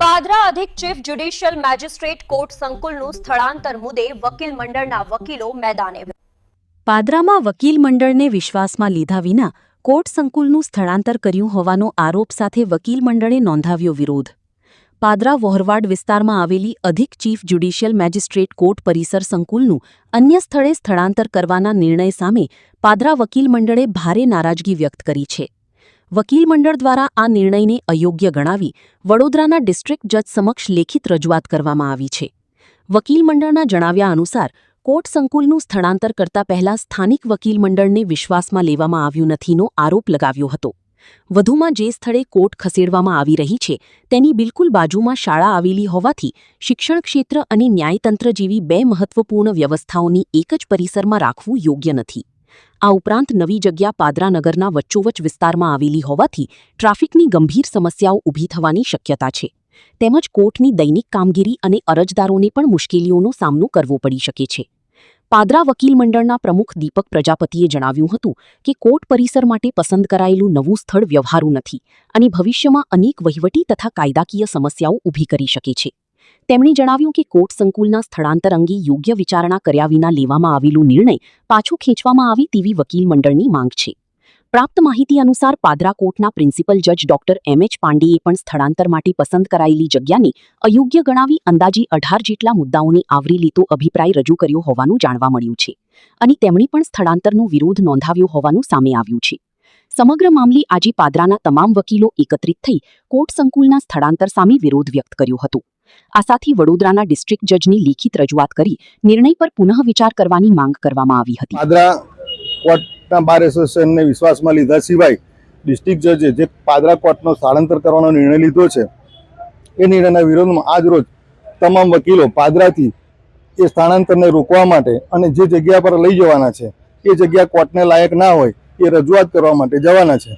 પાદરા અધિક chief judicial magistrate court સંકુલનું સ્થળાંતર મુદ્દે વકીલ મંડળના વકીલો મેદાને. પાદરામાં વકીલ મંડળને વિશ્વાસમાં લીધા વિના કોર્ટ સંકુલનું સ્થળાંતર કર્યું હોવાનો આરોપ સાથે વકીલ મંડળે નોંધાવ્યો વિરોધ. પાદરા વહોરવાડ વિસ્તારમાં આવેલી અધિક ચીફ જ્યુડિશિયલ મેજિસ્ટ્રેટ કોર્ટ પરિસર સંકુલનું અન્ય સ્થળે સ્થળાંતર કરવાના નિર્ણય સામે પાદરા વકીલ મંડળે ભારે નારાજગી વ્યક્ત કરી છે. વકીલ મંડળ દ્વારા આ નિર્ણયને અયોગ્ય ગણાવી વડોદરાના ડિસ્ટ્રિક્ટ જજ સમક્ષ લેખિત રજૂઆત કરવામાં આવી છે. વકીલ મંડળના જણાવ્યા અનુસાર કોર્ટ સંકુલનું સ્થળાંતર કરતા પહેલા સ્થાનિક વકીલ મંડળને વિશ્વાસમાં લેવામાં આવ્યું નથીનો આરોપ લગાવ્યો હતો. વધુમાં જે સ્થળે કોર્ટ ખસેડવામાં આવી રહી છે તેની બિલકુલ બાજુમાં શાળા આવેલી હોવાથી શિક્ષણ ક્ષેત્ર અને ન્યાયતંત્ર જેવી બે મહત્વપૂર્ણ વ્યવસ્થાઓની એક જ પરિસરમાં રાખવું યોગ્ય નથી. આ ઉપરાંત નવી જગ્યા પાદરા નગરના વચ્ચોવચ વિસ્તારમાં આવેલી હોવાથી ટ્રાફિકની ગંભીર સમસ્યાઓ ઊભી થવાની શક્યતા છે. તેમજ કોર્ટની દૈનિક કામગીરી અને અરજદારોને પણ મુશ્કેલીઓનો સામનો કરવો પડી શકે છે. પાદરા વકીલ મંડળના પ્રમુખ દીપક પ્રજાપતિએ જણાવ્યું હતું કે કોર્ટ પરિસર માટે પસંદ કરાયેલું નવું સ્થળ વ્યવહારુ નથી અને ભવિષ્યમાં અનેક વહીવટી તથા કાયદાકીય સમસ્યાઓ ઊભી કરી શકે છે. તેમણે જણાવ્યું કે કોર્ટ સંકુલના સ્થળાંતર અંગે યોગ્ય વિચારણા કર્યા વિના લેવામાં આવેલું નિર્ણય પાછો ખેંચવામાં આવે તેવી વકીલ મંડળની માંગ છે. પ્રાપ્ત માહિતી અનુસાર પાદરા કોર્ટના પ્રિન્સિપલ જજ ડોક્ટર એમ.એચ. પાંડેએ પણ સ્થળાંતર માટે પસંદ કરાયેલી જગ્યાને અયોગ્ય ગણાવી અંદાજે 18 જેટલા મુદ્દાઓને આવરી લેતો અભિપ્રાય રજૂ કર્યો હોવાનું જાણવા મળ્યું છે અને તેમણે પણ સ્થળાંતરનો વિરોધ નોંધાવ્યો હોવાનું સામે આવ્યું છે. સમગ્ર મામલે આજે પાદરાના તમામ વકીલો એકત્રિત થઈ કોર્ટ સંકુલના સ્થળાંતર સામે વિરોધ વ્યક્ત કર્યો હતો. આ સાથે વડોદરાના ડિસ્ટ્રિક્ટ જજની લેખિત રજૂઆત કરી નિર્ણય પર પુનઃ વિચાર કરવાની માંગ કરવામાં આવી હતી. પાદરા કોર્ટના બાર એસોસિએશનને વિશ્વાસમાં લીધા સિવાય ડિસ્ટ્રિક્ટ જજે જે પાદરા કોર્ટનો સ્થળાંતર કરવાનો નિર્ણય લીધો છે એ નિર્ણયના વિરોધમાં આજ રોજ તમામ વકીલો પાદરાથી એ સ્થળાંતરને રોકવા માટે અને જે જગ્યા પર લઈ જવાના છે એ જગ્યા કોર્ટને લાયક ના હોય એ રજૂઆત કરવા માટે જવાના છે.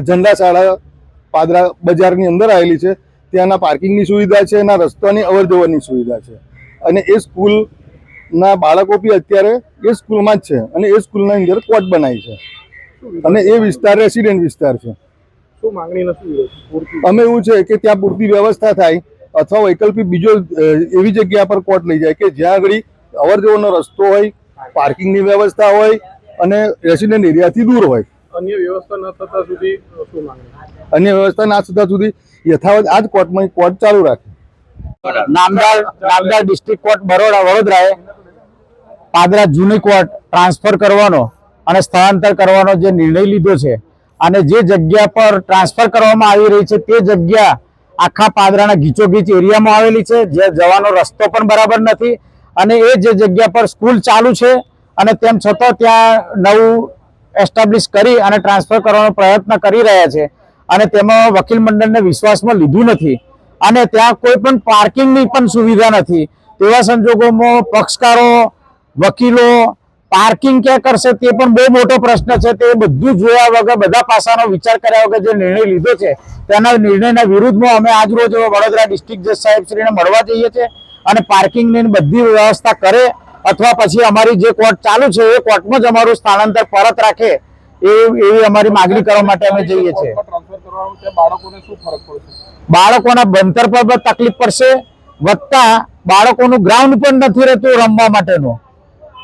ઝંડા શાળા પાદરા બજારની અંદર આવેલી છે. ત્યાંના પાર્કિંગની સુવિધા છે, એના રસ્તાની અવરજવરની સુવિધા છે અને એ સ્કૂલના બાળકો બી અત્યારે એ સ્કૂલમાં જ છે અને એ સ્કૂલના અંદર કોર્ટ બનાવી છે અને એ વિસ્તાર રેસિડેન્ટ વિસ્તાર છે. અમે એવું છે કે ત્યાં પૂરતી વ્યવસ્થા થાય અથવા વૈકલ્પિક બીજો એવી જગ્યા પર કોર્ટ લઈ જાય કે જ્યાં આગળ અવરજવરનો રસ્તો હોય, પાર્કિંગની વ્યવસ્થા હોય અને રેસિડેન્ટ એરિયાથી દૂર હોય. અન્ય વ્યવસ્થા ના થતા સુધી યથાવત આ જ કોર્ટમાં કોર્ટ ચાલુ રાખે. નામદાર ડિસ્ટ્રિક્ટ કોર્ટ વડોદરાએ પાદરા જૂની કોર્ટ ટ્રાન્સફર કરવાનો અને સ્થળાંતર કરવાનો જે નિર્ણય લીધો છે અને જે જગ્યા પર ટ્રાન્સફર કરવામાં આવી રહી છે તે જગ્યા આખા પાદરાના ગીચોગીચ એરિયામાં આવેલી છે, જે જવાનો રસ્તો પણ બરાબર નથી અને એ જે જગ્યા પર સ્કૂલ ચાલુ છે અને તેમ છતાં ત્યાં નવું એસ્ટાબ્લિશ કરી અને ટ્રાન્સફર કરવાનો પ્રયત્ન કરી રહ્યા છે અને તેમાં વકીલ મંડળને વિશ્વાસમાં લીધું નથી અને ત્યાં કોઈ પણ પાર્કિંગની પણ સુવિધા નથી. તેવા સંજોગોમાં પક્ષકારો વકીલો પાર્કિંગ ક્યાં કરશે તે પણ બહુ મોટો પ્રશ્ન છે. તે બધું જોયા વગર, બધા પાસાનો વિચાર કર્યા વગર જે નિર્ણય લીધો છે તેના નિર્ણયના વિરુદ્ધમાં અમે આજ રોજ વડોદરા ડિસ્ટ્રિક્ટ જજ સાહેબશ્રીને મળવા જઈએ છીએ અને પાર્કિંગની બધી વ્યવસ્થા કરે અથવા પછી અમારી જે કોર્ટ ચાલુ છે એ કોર્ટમાં જ અમારું સ્થળાંતર પરત રાખે એવી અમારી માગણી કરવા માટે અમે જઈએ છીએ. બાળકોના ભણતર પર તકલીફ પડશે, વધતા બાળકોનું ગ્રાઉન્ડ પણ નથી રહેતું રમવા માટેનું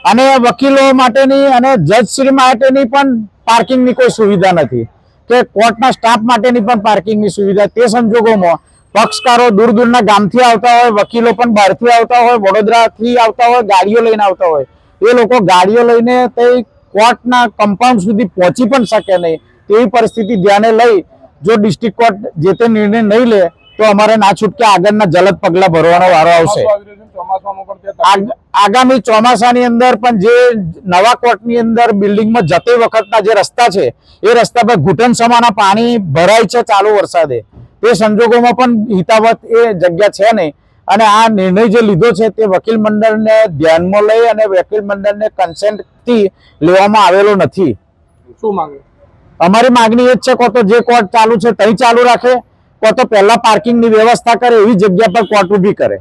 અને વકીલો માટેની અને જજશ્રી માટેની પણ પાર્કિંગની કોઈ સુવિધા નથી કે કોર્ટના સ્ટાફ માટેની પણ પાર્કિંગની સુવિધા. તે સંજોગોમાં પક્ષકારો દૂર દૂરના ગામથી આવતા હોય, વકીલો પણ બહારથી આવતા હોય, વડોદરાથી આવતા હોય, ગાડીઓ લઈને આવતા હોય, એ લોકો ગાડીઓ લઈને તે કોર્ટના કમ્પાઉન્ડ સુધી પહોંચી પણ શકે નહીં. તેવી પરિસ્થિતિ ધ્યાને લઈ જો ડિસ્ટ્રિક્ટ કોર્ટ જે તે નિર્ણય નહીં લે તો અમારે ના છૂટકે આગળના જલદ પગલાં ભરવાનો વારો આવશે. આગામી ચોમાસાની અંદર પણ જે નવા કોર્ટની અંદર બિલ્ડિંગમાં જતી વખતના જે રસ્તા છે એ રસ્તા પર ઘૂંટણ સમાના પાણી ભરાય છે ચાલુ વરસાદે. તે સંજોગોમાં પણ હિતાવત એ જગ્યા છે નહીં અને આ નિર્ણય જે લીધો છે તે વકીલ મંડળને ધ્યાનમાં લઈ અને વકીલ મંડળને કન્સેન્ટથી લેવામાં આવેલો નથી. શું માંગે? અમારી માગણી એ જ છે, કો તો જે કોર્ટ ચાલુ છે ત્યાં ચાલુ રાખે, કો તો પહેલા પાર્કિંગની વ્યવસ્થા કરે, એવી જગ્યા પર કોર્ટ ઊભી કરે.